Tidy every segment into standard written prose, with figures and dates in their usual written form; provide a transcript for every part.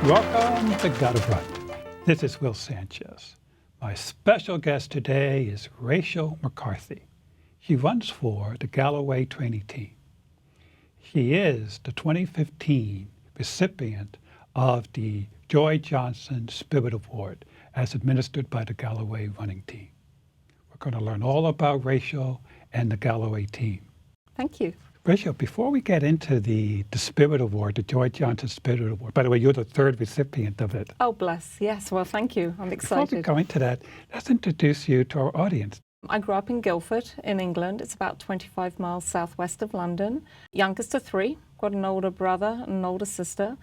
Welcome to Gotta Run. This is Will Sanchez. My special guest today is Rachel McCarthy. She runs for the Galloway training team. She is the 2015 recipient of the Joy Johnson Spirit Award as administered by the Galloway running team. We're going to learn all about Rachel and the Galloway team. Thank you. Rachel, before we get into the Spirit Award, the Joy Johnson Spirit Award, by the way, you're the third recipient of it. Oh, bless. Yes, well, thank you. I'm excited. Before we go into that, let's introduce you to our audience. I grew up in Guildford in England. It's about 25 miles southwest of London. Youngest of three, got an older brother and an older sister.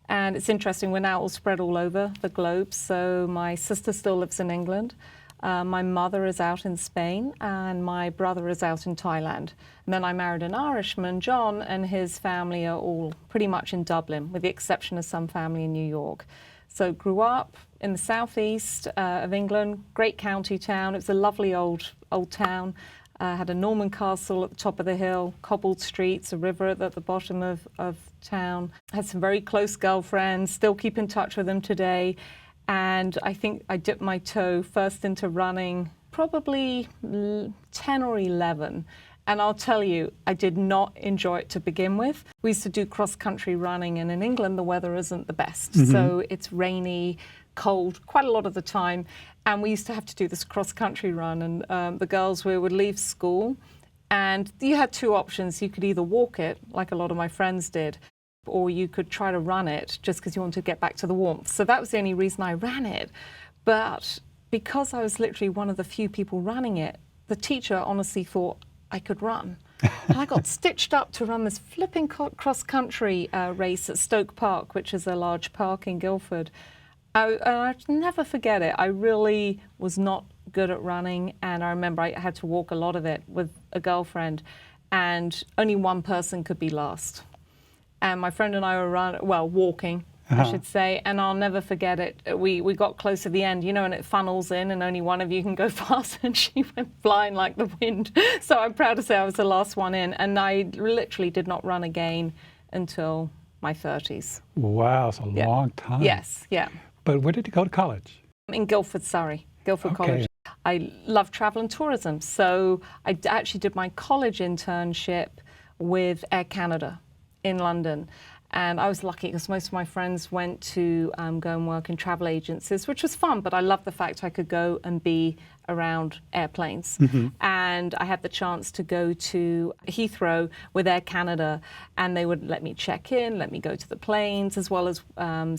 And it's interesting, we're now all spread all over the globe. So my sister still lives in England. My mother is out in Spain and my brother is out in Thailand. And then I married an Irishman, John, and his family are all pretty much in Dublin, with the exception of some family in New York. So grew up in the southeast of England, great county town. It was a lovely old town. Had a Norman castle at the top of the hill, cobbled streets, a river at the bottom of town. Had some very close girlfriends, still keep in touch with them today. And I think I dipped my toe first into running probably 10 or 11. And I'll tell you, I did not enjoy it to begin with. We used to do cross-country running, and in England, the weather isn't the best. Mm-hmm. So it's rainy, cold, quite a lot of the time. And we used to have to do this cross-country run, and the girls, we would leave school, and you had two options. You could either walk it, like a lot of my friends did, or you could try to run it just because you wanted to get back to the warmth. So that was the only reason I ran it. But because I was literally one of the few people running it, the teacher honestly thought I could run. And I got stitched up to run this flipping cross-country race at Stoke Park, which is a large park in Guildford. I'll never forget it. I really was not good at running, and I remember I had to walk a lot of it with a girlfriend, and only one person could be last. And my friend and I were walking, I should say, and I'll never forget it. We got close to the end, you know, and it funnels in and only one of you can go fast, and she went flying like the wind. So I'm proud to say I was the last one in, and I literally did not run again until my 30s. Wow, it's a long time. Yes, yeah. But where did you go to college? In Guildford, Surrey, Guildford College. I love travel and tourism, so I actually did my college internship with Air Canada in London. And I was lucky because most of my friends went to go and work in travel agencies, which was fun, but I loved the fact I could go and be around airplanes. Mm-hmm. And I had the chance to go to Heathrow with Air Canada, and they would let me check in, let me go to the planes, as well as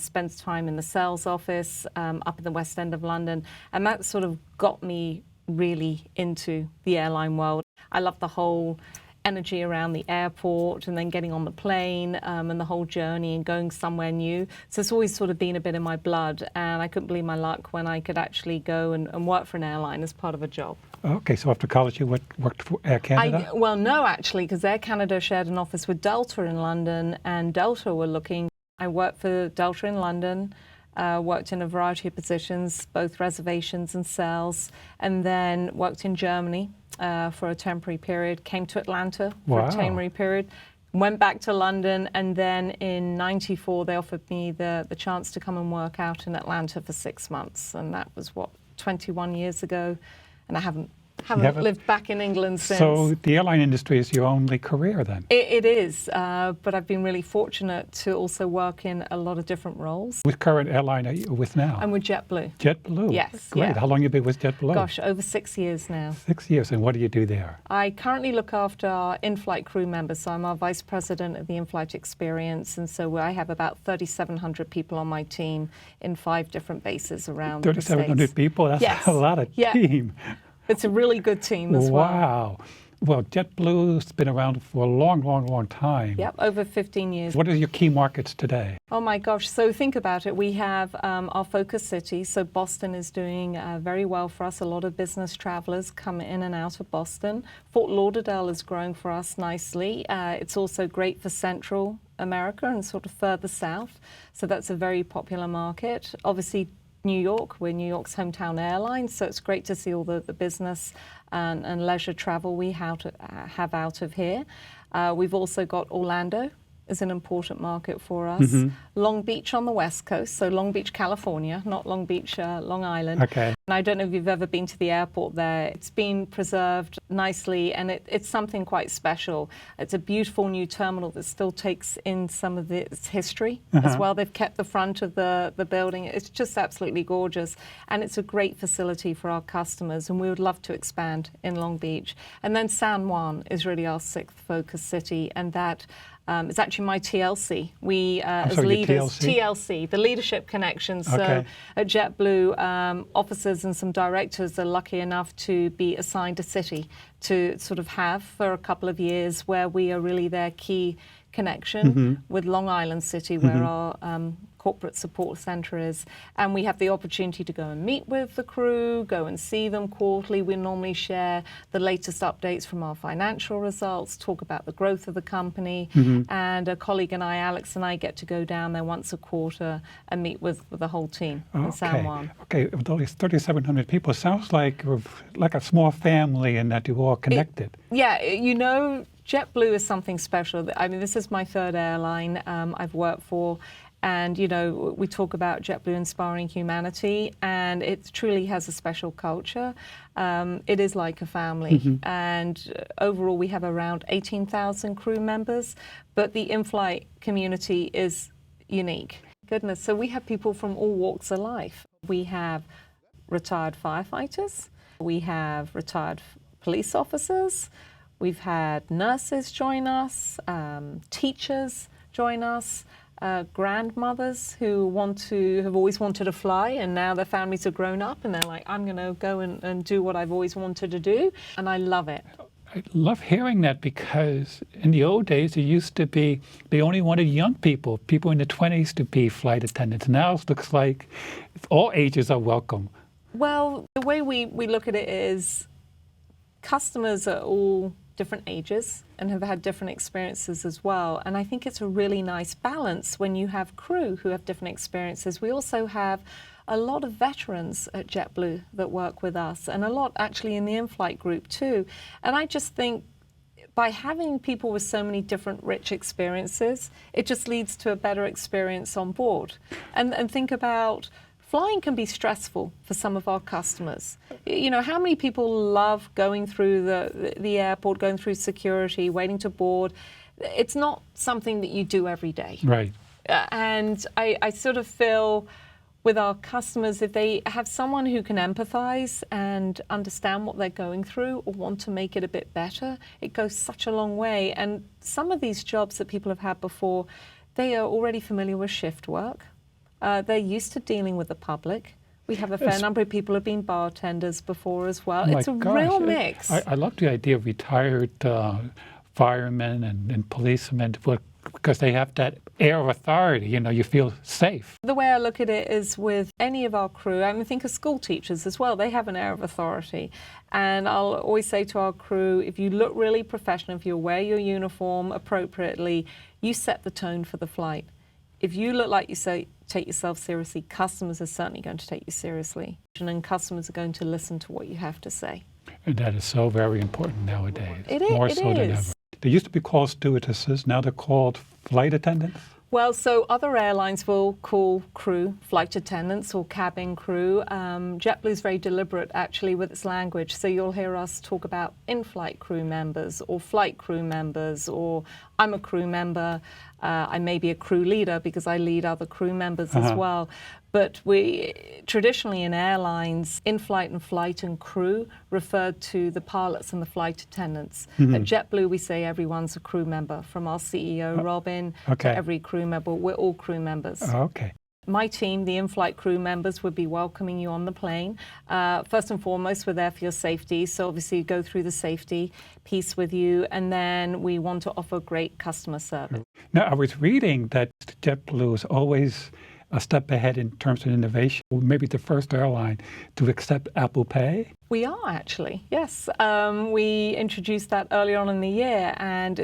spend time in the sales office up in the West End of London. And that sort of got me really into the airline world. I love the whole energy around the airport and then getting on the plane and the whole journey and going somewhere new. So it's always sort of been a bit in my blood, and I couldn't believe my luck when I could actually go and work for an airline as part of a job. Okay, so after college you worked for Air Canada? Well, no, actually, because Air Canada shared an office with Delta in London, and Delta were looking. I worked for Delta in London, worked in a variety of positions, both reservations and sales, and then worked in Germany for a temporary period, came to Atlanta for a temporary period, went back to London, and then in '94 they offered me the chance to come and work out in Atlanta for 6 months, and that was, 21 years ago, and I haven't lived back in England since. So the airline industry is your only career then? It is, but I've been really fortunate to also work in a lot of different roles. Which current airline are you with now? I'm with JetBlue. JetBlue? Yes. Great. Yeah. How long have you been with JetBlue? Gosh, over 6 years now. 6 years, and what do you do there? I currently look after our in-flight crew members, so I'm our Vice President of the in-flight experience, and so I have about 3,700 people on my team in 5 different bases around the States. 3,700 people? That's a lot of team. It's a really good team as well. Wow. Well, JetBlue's been around for a long, long, long time. Yep, over 15 years. What are your key markets today? Oh my gosh, so think about it. We have our focus cities, so Boston is doing very well for us. A lot of business travelers come in and out of Boston. Fort Lauderdale is growing for us nicely. It's also great for Central America and sort of further south, so that's a very popular market. Obviously, New York, we're New York's hometown airline, so it's great to see all the business and leisure travel we have out of here. We've also got Orlando is an important market for us. Mm-hmm. Long Beach on the West Coast, so Long Beach, California, not Long Beach, Long Island. Okay. And I don't know if you've ever been to the airport there. It's been preserved nicely, and it's something quite special. It's a beautiful new terminal that still takes in some of its history as well. They've kept the front of the building. It's just absolutely gorgeous, and it's a great facility for our customers, and we would love to expand in Long Beach. And then San Juan is really our sixth focus city, and that it's actually my TLC. We, as leaders, TLC, the Leadership Connection. So at JetBlue, officers and some directors are lucky enough to be assigned a city to sort of have for a couple of years, where we are really their key connection with Long Island City, where our corporate support center is. And we have the opportunity to go and meet with the crew, go and see them quarterly. We normally share the latest updates from our financial results, talk about the growth of the company. And a colleague and I, Alex and I, get to go down there once a quarter and meet with the whole team in San Juan. Okay, with all these 3,700 people, it sounds like a small family, and that you're all connected. Yeah, you know, JetBlue is something special. I mean, this is my third airline I've worked for. And, you know, we talk about JetBlue inspiring humanity, and it truly has a special culture. It is like a family. And overall, we have around 18,000 crew members, but the in-flight community is unique. Goodness, so we have people from all walks of life. We have retired firefighters. We have retired police officers. We've had nurses join us, teachers join us. Grandmothers who have always wanted to fly, and now their families are grown up and they're like, I'm going to go and do what I've always wanted to do, and I love it. I love hearing that, because in the old days it used to be they only wanted young people in the 20s to be flight attendants. Now it looks like all ages are welcome. Well, the way we look at it is customers are all different ages and have had different experiences as well. And I think it's a really nice balance when you have crew who have different experiences. We also have a lot of veterans at JetBlue that work with us, and a lot actually in the in-flight group too. And I just think by having people with so many different rich experiences, it just leads to a better experience on board. And think about, flying can be stressful for some of our customers. You know, how many people love going through the airport, going through security, waiting to board? It's not something that you do every day. Right. And I sort of feel with our customers, if they have someone who can empathize and understand what they're going through or want to make it a bit better, it goes such a long way. And some of these jobs that people have had before, they are already familiar with shift work. They're used to dealing with the public. We have a fair number of people who have been bartenders before as well. It's a real mix. I love the idea of retired firemen and policemen, because they have that air of authority. You know, you feel safe. The way I look at it is with any of our crew, I mean, think of school teachers as well. They have an air of authority. And I'll always say to our crew, if you look really professional, if you wear your uniform appropriately, you set the tone for the flight. If you look like you say, take yourself seriously, customers are certainly going to take you seriously. And customers are going to listen to what you have to say. And that is so very important nowadays. It is. More so than ever. They used to be called stewardesses, now they're called flight attendants? Well, so other airlines will call crew flight attendants or cabin crew. JetBlue is very deliberate, actually, with its language. So you'll hear us talk about in-flight crew members or flight crew members, or I'm a crew member. I may be a crew leader because I lead other crew members as well. But we traditionally in airlines, in-flight and flight and crew referred to the pilots and the flight attendants. At JetBlue, we say everyone's a crew member, from our CEO, Robin, to every crew member. We're all crew members. My team, the in-flight crew members, would be welcoming you on the plane. First and foremost, we're there for your safety, so obviously go through the safety piece with you, and then we want to offer great customer service. Now, I was reading that JetBlue is always a step ahead in terms of innovation. Maybe the first airline to accept Apple Pay? We are actually, yes. We introduced that earlier on in the year, and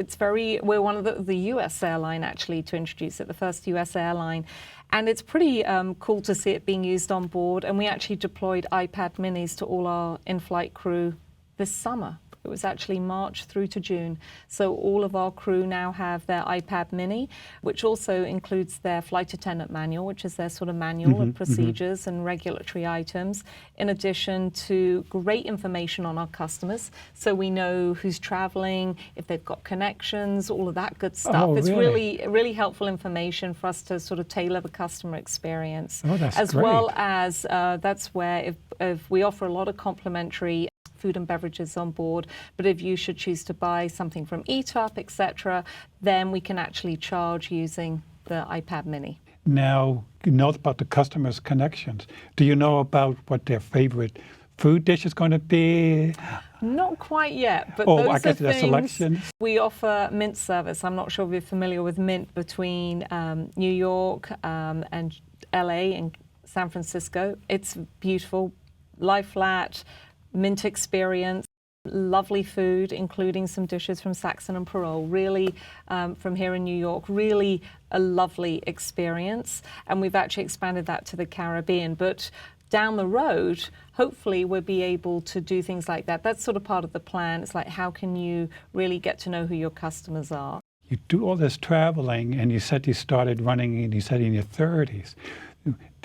we're one of the US airline actually to introduce it, the first US airline. And it's pretty cool to see it being used on board, and we actually deployed iPad minis to all our in-flight crew this summer. It was actually March through to June. So all of our crew now have their iPad mini, which also includes their flight attendant manual, which is their sort of manual of procedures and regulatory items, in addition to great information on our customers. So we know who's traveling, if they've got connections, all of that good stuff. Oh, it's really? really helpful information for us to sort of tailor the customer experience. Oh, that's as great. Well as that's where if we offer a lot of complimentary food and beverages on board, but if you should choose to buy something from Eat Up, etc., then we can actually charge using the iPad mini. Now, you know about the customers' connections. Do you know about what their favorite food dish is going to be? Not quite yet, but Oh, those I guess are the things. selection. We offer Mint service. I'm not sure if you're familiar with Mint between New York and LA and San Francisco. It's beautiful, lie flat, Mint experience, lovely food, including some dishes from Saxon and Parole, really from here in New York, really a lovely experience. And we've actually expanded that to the Caribbean. But down the road, hopefully we'll be able to do things like that. That's sort of part of the plan. It's like, how can you really get to know who your customers are? You do all this traveling, and you said you started running, and you said in your 30s.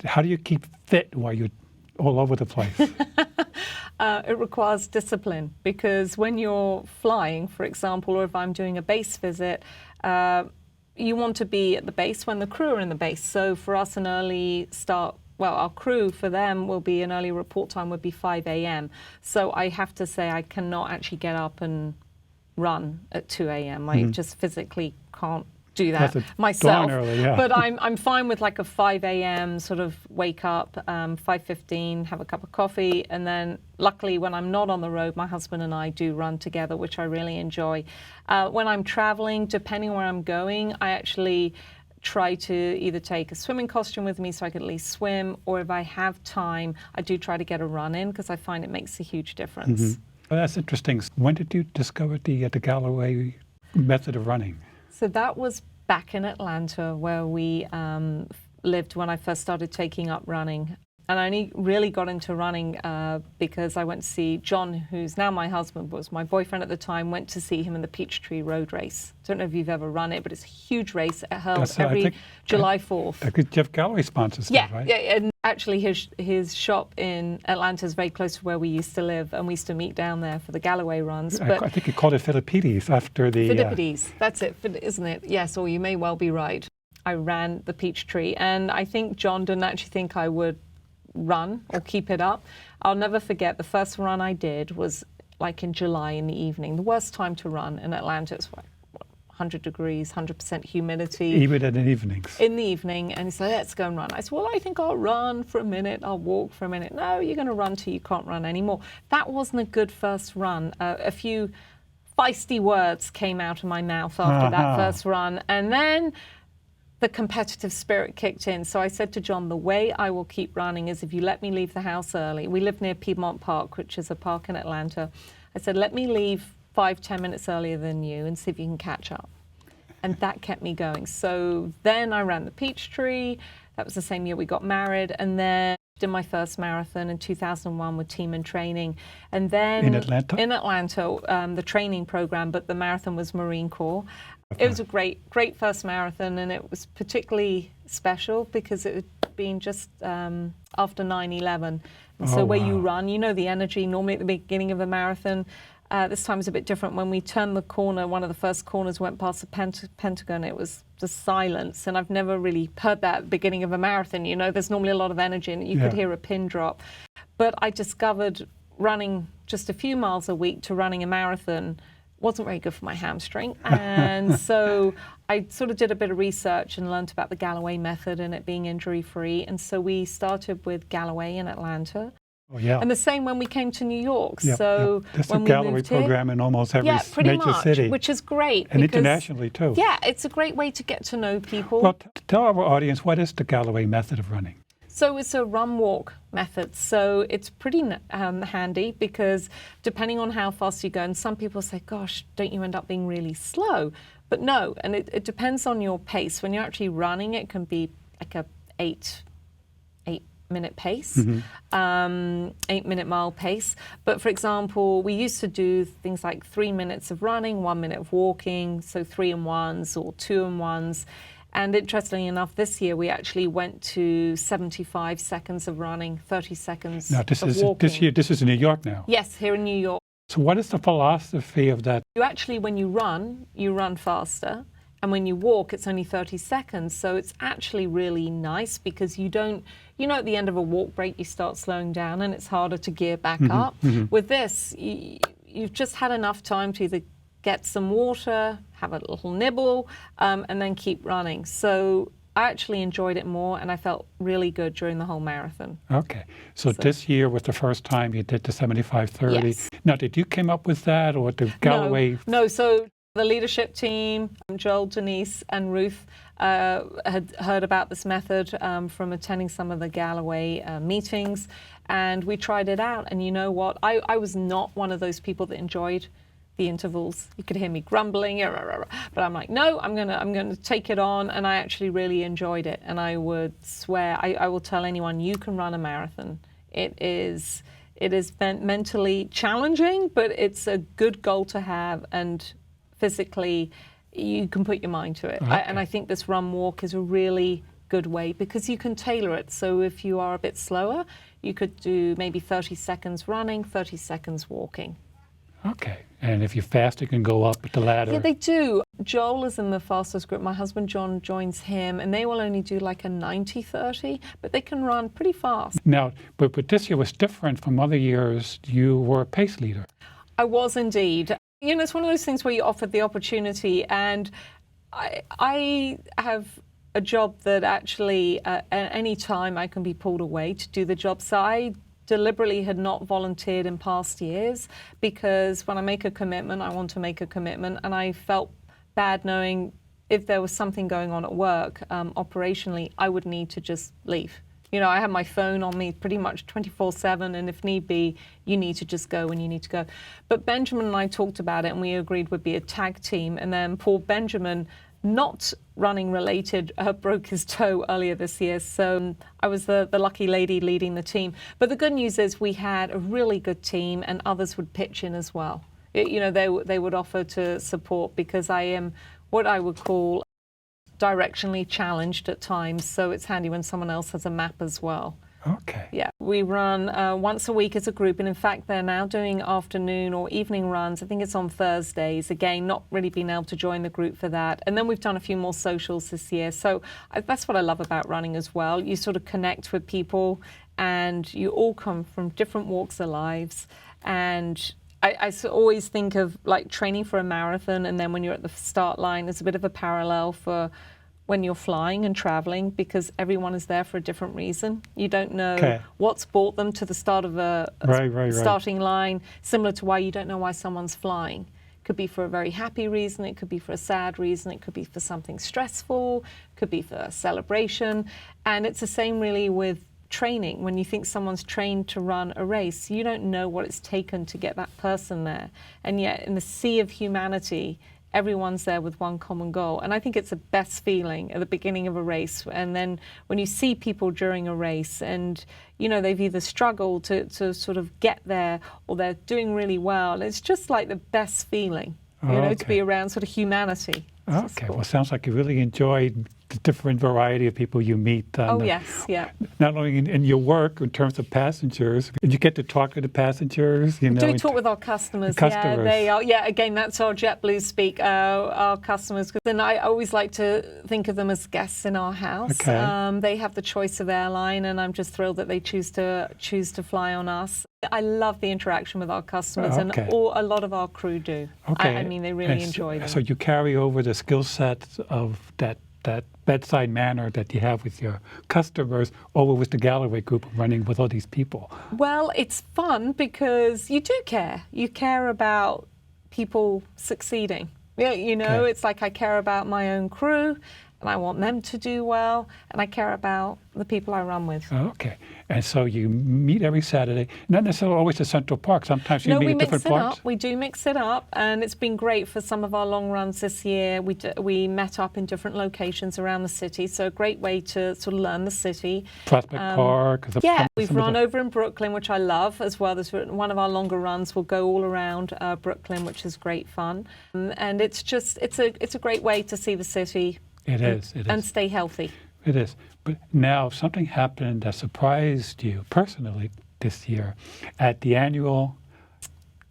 How do you keep fit while you're all over the place? It requires discipline, because when you're flying, for example, or if I'm doing a base visit, you want to be at the base when the crew are in the base. So for us, an early start, well, our crew, for them, will be an early report time would be 5 a.m. So I have to say I cannot actually get up and run at 2 a.m. I just physically can't do that myself. Early, yeah. But I'm fine with like a 5 a.m. sort of wake up, 5:15, have a cup of coffee, and then luckily when I'm not on the road, my husband and I do run together, which I really enjoy. When I'm traveling, depending where I'm going, I actually try to either take a swimming costume with me so I can at least swim, or if I have time, I do try to get a run in, because I find it makes a huge difference. Well, that's interesting. When did you discover the Galloway method of running? So that was back in Atlanta, where we lived when I first started taking up running. And I only really got into running because I went to see John, who's now my husband, was my boyfriend at the time, went to see him in the Peachtree Road Race. Don't know if you've ever run it, but it's a huge race. It held every July 4th. Jeff Galloway sponsors that, right? Yeah, and actually his shop in Atlanta is very close to where we used to live, and we used to meet down there for the Galloway runs. But I think you called it Philippides after the... Philippides, that's it, isn't it? Yes, or you may well be right. I ran the Peachtree, and I think John didn't actually think I would run or keep it up. I'll never forget the first run I did was like in July in the evening, the worst time to run in Atlanta. It's like 100 degrees, 100% humidity. Even in the evenings. In the evening, and he said, let's go and run. I said, well, I think I'll run for a minute, I'll walk for a minute. No, you're going to run till you can't run anymore. That wasn't a good first run. A few feisty words came out of my mouth after that first run, and then the competitive spirit kicked in. So I said to John, the way I will keep running is if you let me leave the house early. We live near Piedmont Park, which is a park in Atlanta. I said, let me leave 5-10 minutes earlier than you and see if you can catch up. And that kept me going. So then I ran the Peachtree. That was the same year we got married. And then did my first marathon in 2001 with Team and Training. And then in Atlanta? In Atlanta, the training program, but the marathon was Marine Corps. It was a great first marathon, and it was particularly special because it had been just after 9/11. And so where you run, you know the energy normally at the beginning of a marathon. This time is a bit different. When we turned the corner, one of the first corners went past the Pentagon. It was just silence, and I've never really heard that at the beginning of a marathon. You know, there's normally a lot of energy, and you could hear a pin drop. But I discovered running just a few miles a week to running a marathon wasn't very good for my hamstring. And so I sort of did a bit of research and learned about the Galloway method and it being injury-free. And so we started with Galloway in Atlanta. Oh, yeah. And the same when we came to New York. Yep, So There's when a we Galloway moved program here, in almost every pretty major much, city. which is great. And because, internationally, too. Yeah, it's a great way to get to know people. Well, tell our audience, what is the Galloway method of running? So it's a run-walk method. So it's pretty handy because depending on how fast you go, and some people say, gosh, don't you end up being really slow? But no, and it depends on your pace. When you're actually running, it can be like a minute pace, 8-minute mile pace. But for example, we used to do things like 3 minutes of running, 1 minute of walking, so 3 and 1s or 2 and 1s. And interestingly enough, this year we actually went to 75 seconds of running, 30 seconds now, of walking. This is in New York now. Yes, here in New York. So what is the philosophy of that? You actually, when you run faster. And when you walk, it's only 30 seconds. So it's actually really nice because you don't, at the end of a walk break, you start slowing down and it's harder to gear back up. With this, you've just had enough time to either get some water, have a little nibble, and then keep running. So I actually enjoyed it more and I felt really good during the whole marathon. Okay. So this year was the first time you did the 75-30. Yes. Now, did you come up with that or the Galloway? No, so the leadership team, Joel, Denise, and Ruth, had heard about this method from attending some of the Galloway meetings, and we tried it out. And you know what? I was not one of those people that enjoyed the intervals. You could hear me grumbling, but I'm like, no, I'm gonna take it on, and I actually really enjoyed it. And I would swear, I will tell anyone, you can run a marathon. It is mentally challenging, but it's a good goal to have, and physically you can put your mind to it. Okay. And I think this run walk is a really good way because you can tailor it. So if you are a bit slower, you could do maybe 30 seconds running, 30 seconds walking. Okay. And if you're fast, you can go up the ladder. Yeah, they do. Joel is in the fastest group. My husband John joins him, and they will only do like a 90-30, but they can run pretty fast. Now, but this year was different from other years. You were a pace leader. I was indeed. It's one of those things where you're offered the opportunity, and I have a job that actually at any time I can be pulled away to do the job. So I deliberately had not volunteered in past years because when I make a commitment, I want to make a commitment, and I felt bad knowing if there was something going on at work operationally, I would need to just leave. I have my phone on me pretty much 24/7, and if need be, you need to just go when you need to go. But Benjamin and I talked about it, and we agreed we'd be a tag team. And then poor Benjamin, not running related, broke his toe earlier this year. So I was the lucky lady leading the team. But the good news is we had a really good team, and others would pitch in as well. They would offer to support because I am what I would call directionally challenged at times, so it's handy when someone else has a map as well. Okay. Yeah, we run once a week as a group, and in fact they're now doing afternoon or evening runs. I think it's on Thursdays. Again, not really been able to join the group for that. And then we've done a few more socials this year. So that's what I love about running as well. You sort of connect with people, and you all come from different walks of lives. And I always think of like training for a marathon, and then when you're at the start line, there's a bit of a parallel for when you're flying and traveling, because everyone is there for a different reason. You don't know what's brought them to the start of a starting line, similar to why you don't know why someone's flying. It could be for a very happy reason, it could be for a sad reason, it could be for something stressful, it could be for a celebration. And it's the same really with training. When you think someone's trained to run a race, you don't know what it's taken to get that person there. And yet in the sea of humanity, everyone's there with one common goal. And I think it's the best feeling at the beginning of a race. And then when you see people during a race and, they've either struggled to sort of get there or they're doing really well, and it's just like the best feeling, to be around sort of humanity. Okay, cool. Well, sounds like you really enjoyed the different variety of people you meet. Yes, yeah. Not only in your work in terms of passengers, did you get to talk to the passengers? We do talk with our customers. Yeah, they are. Yeah, again, that's our JetBlue speak. Our customers. Then I always like to think of them as guests in our house. Okay. They have the choice of airline, and I'm just thrilled that they choose to fly on us. I love the interaction with our customers, and a lot of our crew do. Okay. I mean, they really enjoy them. So you carry over the skill sets of that bedside manner that you have with your customers over with the Galloway group running with all these people. Well, it's fun because you do care. You care about people succeeding. Yeah, it's like I care about my own crew, and I want them to do well, and I care about the people I run with. Okay. And so you meet every Saturday, not necessarily always at Central Park. Sometimes you meet at different parks. We do mix it up, and it's been great for some of our long runs this year. We met up in different locations around the city, so a great way to sort of learn the city. Prospect Park. Yeah, we've run over in Brooklyn, which I love as well. There's one of our longer runs will go all around Brooklyn, which is great fun. And it's a great way to see the city. It is. And stay healthy. It is. But now something happened that surprised you personally this year at the annual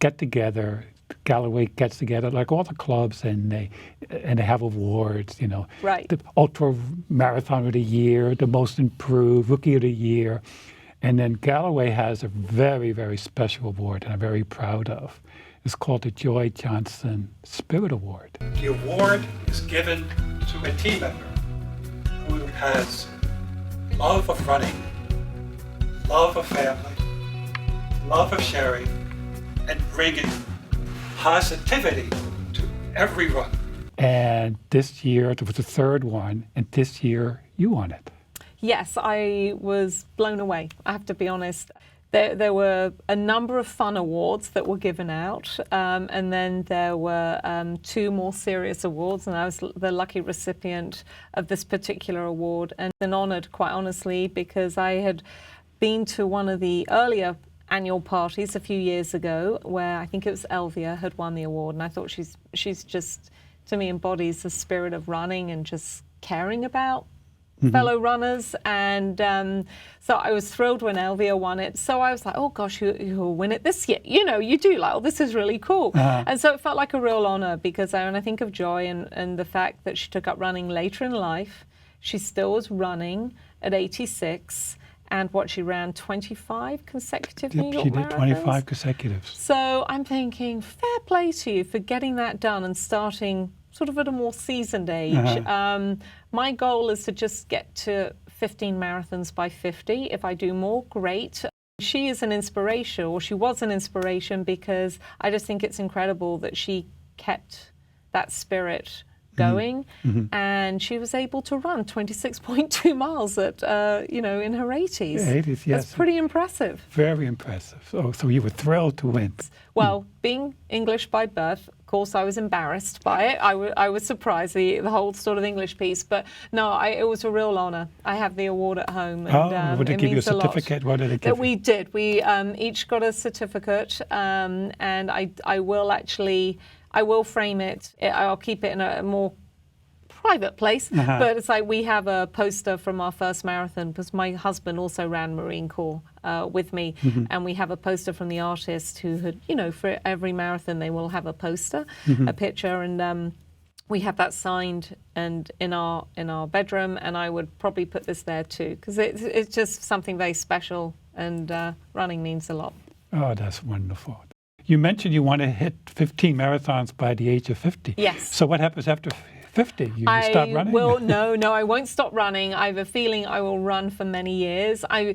get-together. Galloway gets together, like all the clubs, and they have awards, Right. The Ultra Marathon of the Year, the Most Improved, Rookie of the Year. And then Galloway has a very, very special award, and I'm very proud of. It's called the Joy Johnson Spirit Award. The award is given to a team member who has love of running, love of family, love of sharing, and bringing positivity to every run. And this year, there was the third one, and this year you won it. Yes, I was blown away, I have to be honest. There were a number of fun awards that were given out, and then there were 2 more serious awards, and I was the lucky recipient of this particular award, and honoured, quite honestly, because I had been to one of the earlier annual parties a few years ago where I think it was Elvia had won the award, and I thought she's just, to me, embodies the spirit of running and just caring about fellow runners, and so I was thrilled when Elvia won it. So I was like, oh gosh, you'll win it this year. You do, like, oh, this is really cool. And so it felt like a real honor, because when I think of Joy and the fact that she took up running later in life, she still was running at 86, and she ran 25 consecutive New York She did marathons. 25 consecutives. So I'm thinking, fair play to you for getting that done and starting sort of at a more seasoned age. My goal is to just get to 15 marathons by 50. If I do more, great. She is an inspiration, or she was an inspiration, because I just think it's incredible that she kept that spirit going, and she was able to run 26.2 miles at, in her 80s. 80s, yes. That's pretty impressive. Very impressive. So you were thrilled to win. Well, being English by birth, of course, I was embarrassed by it. I was surprised, the whole sort of English piece. But no, it was a real honour. I have the award at home. And, would they give you a certificate? What did they give you? We did. We each got a certificate, and I will frame it. I'll keep it in a more private place, but it's like we have a poster from our first marathon, because my husband also ran Marine Corps with me, and we have a poster from the artist who had, for every marathon they will have a poster, a picture, and we have that signed and in our bedroom, and I would probably put this there too, because it's just something very special, and running means a lot. Oh, that's wonderful. You mentioned you want to hit 15 marathons by the age of 50. Yes. So what happens after 50? You stop running? No, I won't stop running. I have a feeling I will run for many years. I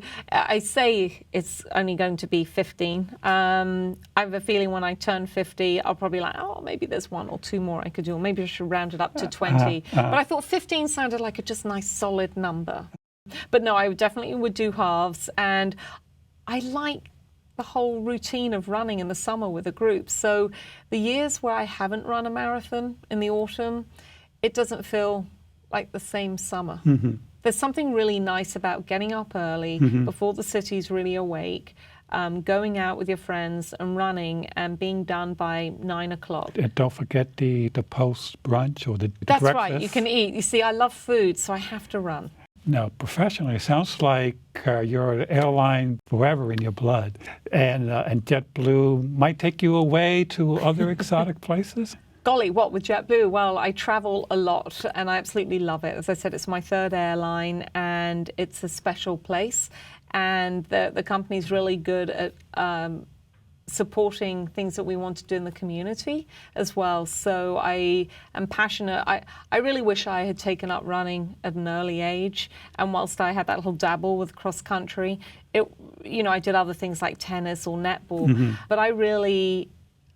say it's only going to be 15. I have a feeling when I turn 50, I'll probably maybe there's 1 or 2 more I could do, or maybe I should round it up to 20. But I thought 15 sounded like a just nice solid number. But no, I definitely would do halves, and I like the whole routine of running in the summer with a group. So the years where I haven't run a marathon in the autumn, it doesn't feel like the same summer. There's something really nice about getting up early before the city's really awake, going out with your friends and running and being done by 9 o'clock. And don't forget the post-brunch or the That's breakfast. right, you can eat. You see, I love food, so I have to run. Now, professionally, it sounds like you're an airline forever in your blood, and JetBlue might take you away to other exotic places. Golly, what with JetBlue? Well, I travel a lot, and I absolutely love it. As I said, it's my 3rd airline, and it's a special place. And the company's really good at supporting things that we want to do in the community as well. So I am passionate. I really wish I had taken up running at an early age, and whilst I had that little dabble with cross country, I did other things like tennis or netball, but I really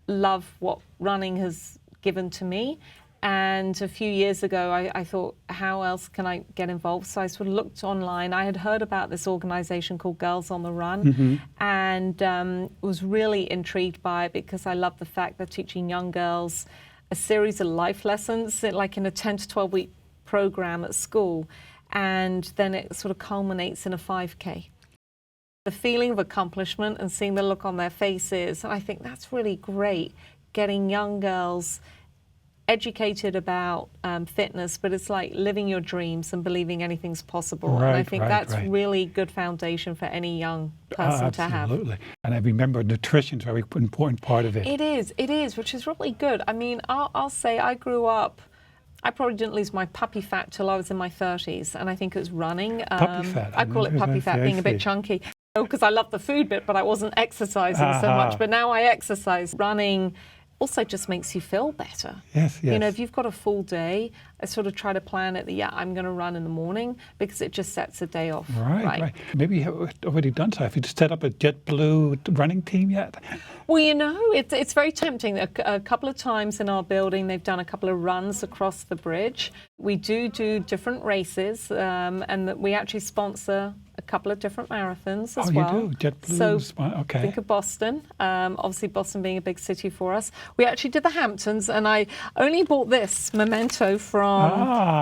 love what running has given to me, And a few years ago, I thought, how else can I get involved? So I sort of looked online. I had heard about this organization called Girls on the Run, and was really intrigued by it because I love the fact they're teaching young girls a series of life lessons, like in a 10 to 12 week program at school, and then it sort of culminates in a 5K. The feeling of accomplishment and seeing the look on their faces, and I think that's really great, getting young girls educated about fitness, but it's like living your dreams and believing anything's possible. Right, and I think that's right. really good foundation for any young person to have. Absolutely. And I remember nutrition's a very important part of it. It is, which is really good. I mean, I'll say I grew up, I probably didn't lose my puppy fat till I was in my 30s, and I think it was running. Puppy fat. I call it puppy fat, being a bit chunky. Because I love the food bit, but I wasn't exercising so much. But now I exercise. Running also just makes you feel better. Yes, yes. You know, if you've got a full day, I sort of try to plan it that, yeah, I'm going to run in the morning because it just sets the day off. Right. Maybe you have already done so. Have you set up a JetBlue running team yet? Well, you know, it's very tempting. A couple of times in our building, they've done a couple of runs across the bridge. We do different races, and we actually sponsor a couple of different marathons as well. Oh, you do? JetBlue? So okay. think of Boston. Obviously, Boston being a big city for us. We actually did the Hamptons, and I only bought this memento from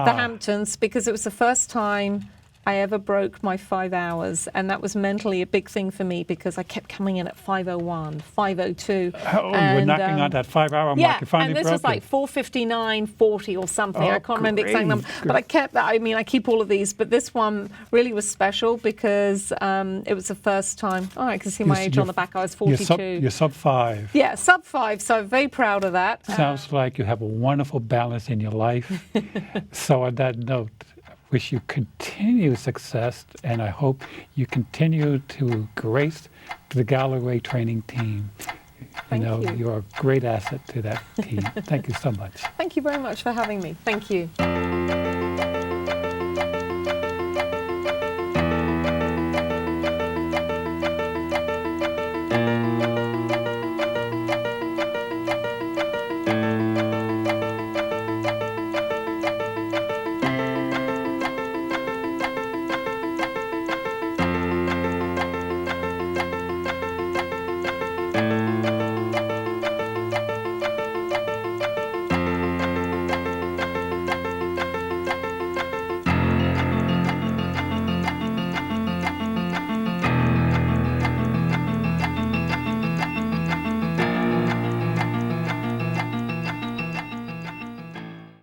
the Hamptons because it was the first time I ever broke my 5 hours, and that was mentally a big thing for me because I kept coming in at 5:01, 5:02. Oh, and, you were knocking on that 5 hour mark. You finally and this broke was like 4:59:40 or something. I can't remember the exact number, but I kept that. I mean, I keep all of these, but this one really was special because it was the first time. Oh, I can see my age on the back. I was 42. You're sub 5. Yeah, sub 5. So I'm very proud of that. Sounds like you have a wonderful balance in your life. So on that note, wish you continued success, and I hope you continue to grace the Galloway training team. Thank you. You're a great asset to that team. Thank you so much. Thank you very much for having me. Thank you.